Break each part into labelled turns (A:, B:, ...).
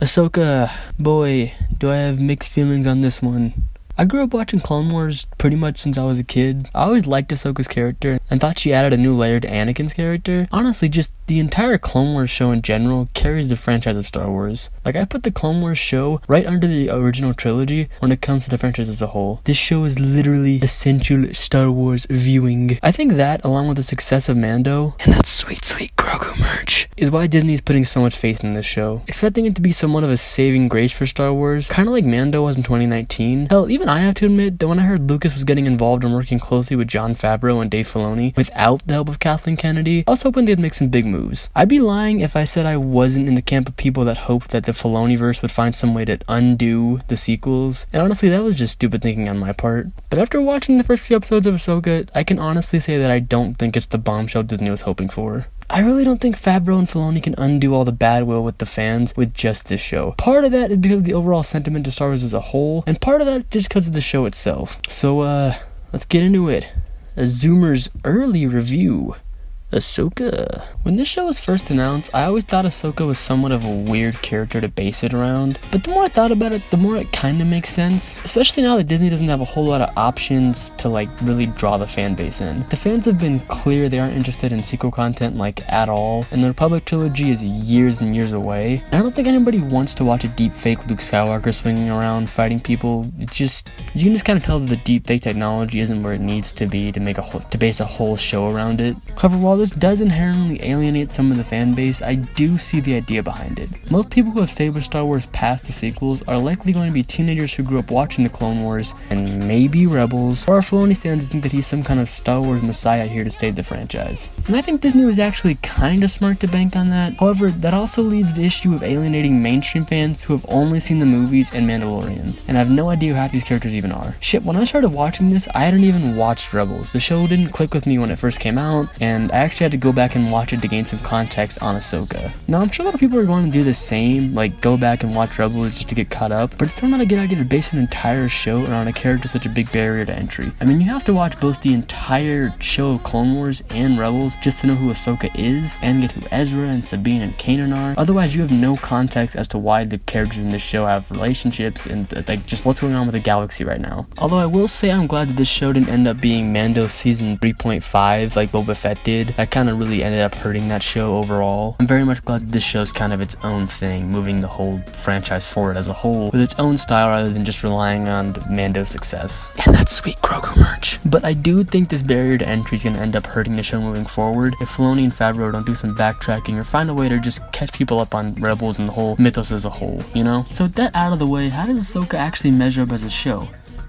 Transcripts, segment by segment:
A: Ahsoka, boy, do I have mixed feelings on this one. I grew up watching Clone Wars pretty much since I was a kid. I always liked Ahsoka's character and thought she added a new layer to Anakin's character. Honestly, just the entire Clone Wars show in general carries the franchise of Star Wars. Like, I put the Clone Wars show right under the original trilogy when it comes to the franchise as a whole. This show is literally essential Star Wars viewing. I think that, along with the success of Mando and that sweet, sweet Grogu merch, is why Disney is putting so much faith in this show, expecting it to be somewhat of a saving grace for Star Wars, kind of like Mando was in 2019. Hell, even I have to admit that when I heard Lucas was getting involved and working closely with Jon Favreau and Dave Filoni without the help of Kathleen Kennedy, I was hoping they'd make some big moves. I'd be lying if I said I wasn't in the camp of people that hoped that the Filoniverse would find some way to undo the sequels, and honestly that was just stupid thinking on my part. But after watching the first few episodes of Ahsoka, I can honestly say that I don't think it's the bombshell Disney was hoping for. I really don't think Favreau and Filoni can undo all the bad will with the fans with just this show. Part of that is because of the overall sentiment to Star Wars as a whole, and part of that just because of the show itself. So, let's get into it. A Zoomer's early review. Ahsoka. When this show was first announced, I always thought Ahsoka was somewhat of a weird character to base it around, but the more I thought about it, the more it kinda makes sense, especially now that Disney doesn't have a whole lot of options to really draw the fan base in. The fans have been clear they aren't interested in sequel content at all, and the Republic trilogy is years and years away, and I don't think anybody wants to watch a deep fake Luke Skywalker swinging around fighting people. You can just kind of tell that the deep fake technology isn't where it needs to be to base a whole show around it. However, while this does inherently alienate some of the fan base, I do see the idea behind it. Most people who have stayed with Star Wars past the sequels are likely going to be teenagers who grew up watching the Clone Wars and maybe Rebels, or our Filoni fans think that he's some kind of Star Wars messiah here to save the franchise. And I think Disney was actually kinda smart to bank on that. However, that also leaves the issue of alienating mainstream fans who have only seen the movies and Mandalorian, and have no idea who half these characters even are. Shit, when I started watching this, I hadn't even watched Rebels. The show didn't click with me when it first came out, and I actually had to go back and watch it to gain some context on Ahsoka. Now, I'm sure a lot of people are going to do the same, go back and watch Rebels just to get caught up, but it's still not a good idea to base an entire show around a character such a big barrier to entry. I mean, you have to watch both the entire show of Clone Wars and Rebels just to know who Ahsoka is, and get who Ezra and Sabine and Kanan are. Otherwise, you have no context as to why the characters in this show have relationships and just what's going on with the galaxy right now. Although I will say I'm glad that this show didn't end up being Mando season 3.5 like Boba Fett did. That kind of really ended up hurting that show overall. I'm very much glad that this show's kind of its own thing, moving the whole franchise forward as a whole with its own style rather than just relying on Mando's success and that sweet Grogu merch. But I do think this barrier to entry is going to end up hurting the show moving forward if Filoni and Favreau don't do some backtracking or find a way to just catch people up on Rebels and the whole mythos as a whole, you know? So with that out of the way, how does Ahsoka actually measure up as a show?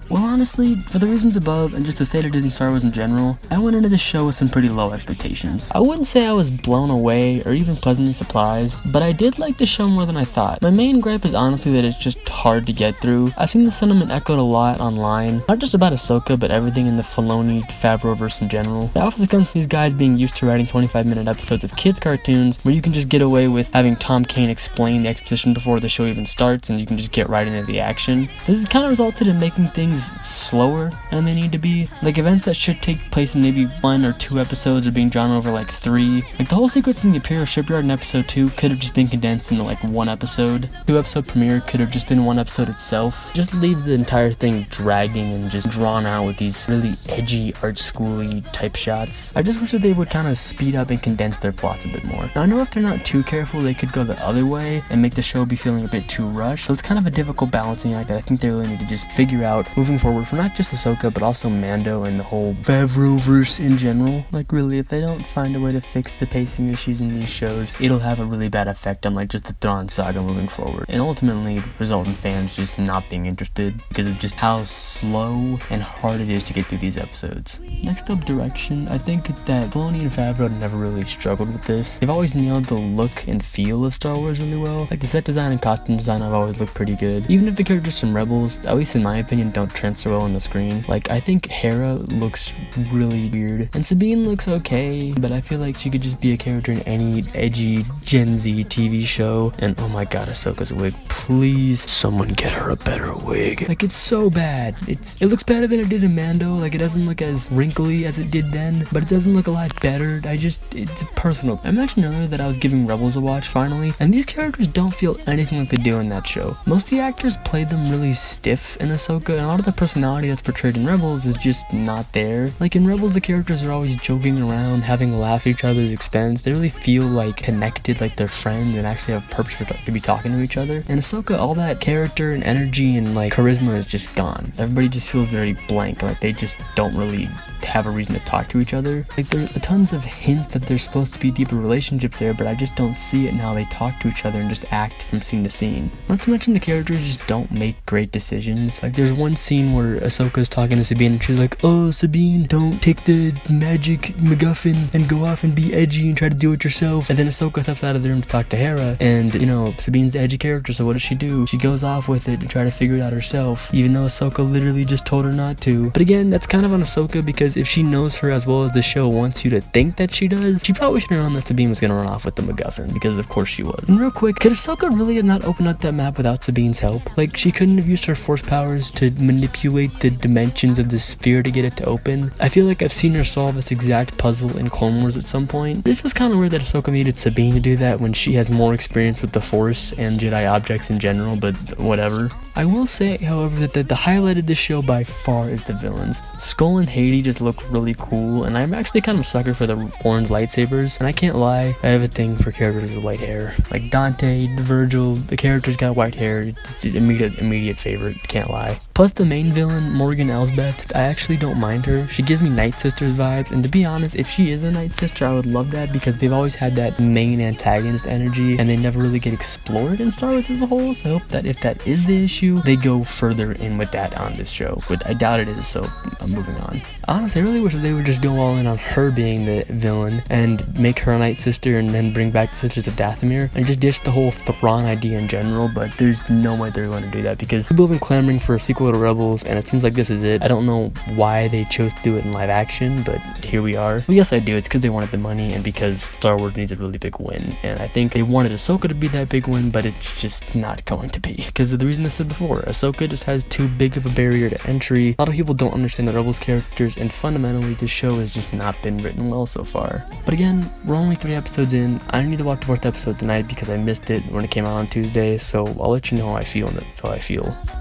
A: Well, honestly, for the reasons above and just the state of Disney Star Wars in general, I went into this show with some pretty low expectations. I wouldn't say I was blown away or even pleasantly surprised, but I did like the show more than I thought. My main gripe is honestly that it's just hard to get through. I've seen the sentiment echoed a lot online, not just about Ahsoka, but everything in the Filoni Favreauverse in general. That obviously comes from these guys being used to writing 25-minute episodes of kids cartoons where you can just get away with having Tom Kane explain the exposition before the show even starts and you can just get right into the action. This has kind of resulted in making things slower than they need to be. Events that should take place in maybe 1 or 2 episodes are being drawn over 3. The whole sequence in the Imperial Shipyard in episode 2 could have just been condensed into 1 episode. 2-episode premiere could have just been 1 episode itself. It just leaves the entire thing dragging and just drawn out with these really edgy, art schooly type shots. I just wish that they would kind of speed up and condense their plots a bit more. Now, I know if they're not too careful, they could go the other way and make the show be feeling a bit too rushed. So it's kind of a difficult balancing act that I think they really need to just figure out moving forward for not just Ahsoka, but also Mando and the whole Favreauverse in general. Really, if they don't find a way to fix the pacing issues in these shows, it'll have a really bad effect on just the Thrawn saga moving forward, and ultimately result in fans just not being interested because of just how slow and hard it is to get through these episodes. Next up, direction. I think that Filoni and Favreau never really struggled with this. They've always nailed the look and feel of Star Wars really well. The set design and costume design have always looked pretty good. Even if the characters from Rebels, at least in my opinion, don't portrayed so well on the screen. Like, I think Hera looks really weird, and Sabine looks okay, but I feel like she could just be a character in any edgy Gen Z TV show. And oh my god, Ahsoka's wig. Please, someone get her a better wig. Like, it's so bad. It looks better than it did in Mando. Like, it doesn't look as wrinkly as it did then, but it doesn't look a lot better. It's personal. I mentioned earlier that I was giving Rebels a watch finally, and these characters don't feel anything like they do in that show. Most of the actors played them really stiff in Ahsoka, and a lot of the personality that's portrayed in Rebels is just not there. Like, in Rebels, the characters are always joking around, having a laugh at each other's expense. They really feel like connected, like they're friends and actually have purpose to be talking to each other. In Ahsoka, all that character and energy and like charisma is just gone. Everybody just feels very blank, like they just don't really have a reason to talk to each other. Like, there are tons of hints that there's supposed to be a deeper relationship there, but I just don't see it in how they talk to each other and just act from scene to scene. Not to mention the characters just don't make great decisions. Like, there's one scene where Ahsoka's talking to Sabine and she's like, "Oh, Sabine, don't take the magic MacGuffin and go off and be edgy and try to do it yourself." And then Ahsoka steps out of the room to talk to Hera, and you know, Sabine's the edgy character, so what does she do? She goes off with it and try to figure it out herself, even though Ahsoka literally just told her not to. But again, that's kind of on Ahsoka, because if she knows her as well as the show wants you to think that she does, she probably should have known that Sabine was gonna run off with the MacGuffin, because of course she was. And real quick, could Ahsoka really have not opened up that map without Sabine's help? Like, she couldn't have used her force powers to manipulate the dimensions of the sphere to get it to open? I feel like I've seen her solve this exact puzzle in Clone Wars at some point. This was kind of weird that Ahsoka needed Sabine to do that when she has more experience with the Force and Jedi objects in general, but whatever. I will say, however, that the highlight of this show by far is the villains. Skull and Haiti just look really cool, and I'm actually kind of a sucker for the orange lightsabers, and I can't lie, I have a thing for characters with white hair. Like Dante, Virgil, the characters got white hair. It's an immediate favorite, can't lie. Plus the main villain, Morgan Elsbeth, I actually don't mind her. She gives me Night Sisters vibes, and to be honest, if she is a Night Sister, I would love that, because they've always had that main antagonist energy, and they never really get explored in Star Wars as a whole, so I hope that if that is the issue, they go further in with that on this show, but I doubt it is, so I'm moving on. Honestly, I really wish that they would just go all in on her being the villain and make her a Night Sister, and then bring back the Sisters of Dathomir and just ditch the whole Thrawn idea in general, but there's no way they're going to do that, because people have been clamoring for a sequel to Rebels, and it seems like this is it. I don't know why they chose to do it in live action, but here we are. Well, yes, I do. It's because they wanted the money, and because Star Wars needs a really big win, and I think they wanted Ahsoka to be that big win, but it's just not going to be, because of the reason I said before. Ahsoka just has too big of a barrier to entry. A lot of people don't understand the Rebels characters, and fundamentally this show has just not been written well so far. But again, we're only 3 episodes in. I need to watch the 4th episode tonight because I missed it when it came out on Tuesday, so I'll let you know how I feel.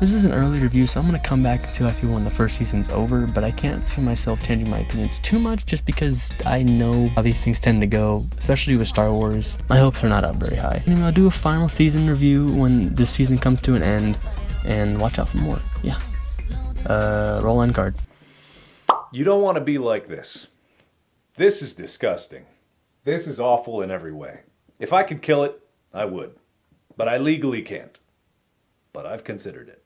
A: This is an early review, so I'm going to come back until I feel when the first season's over, but I can't see myself changing my opinions too much just because I know how these things tend to go, especially with Star Wars. My hopes are not up very high. Anyway, I'll do a final season review when this season comes to an end, and watch out for more. Yeah. Roll end card.
B: You don't want to be like this. This is disgusting. This is awful in every way. If I could kill it, I would. But I legally can't. But I've considered it.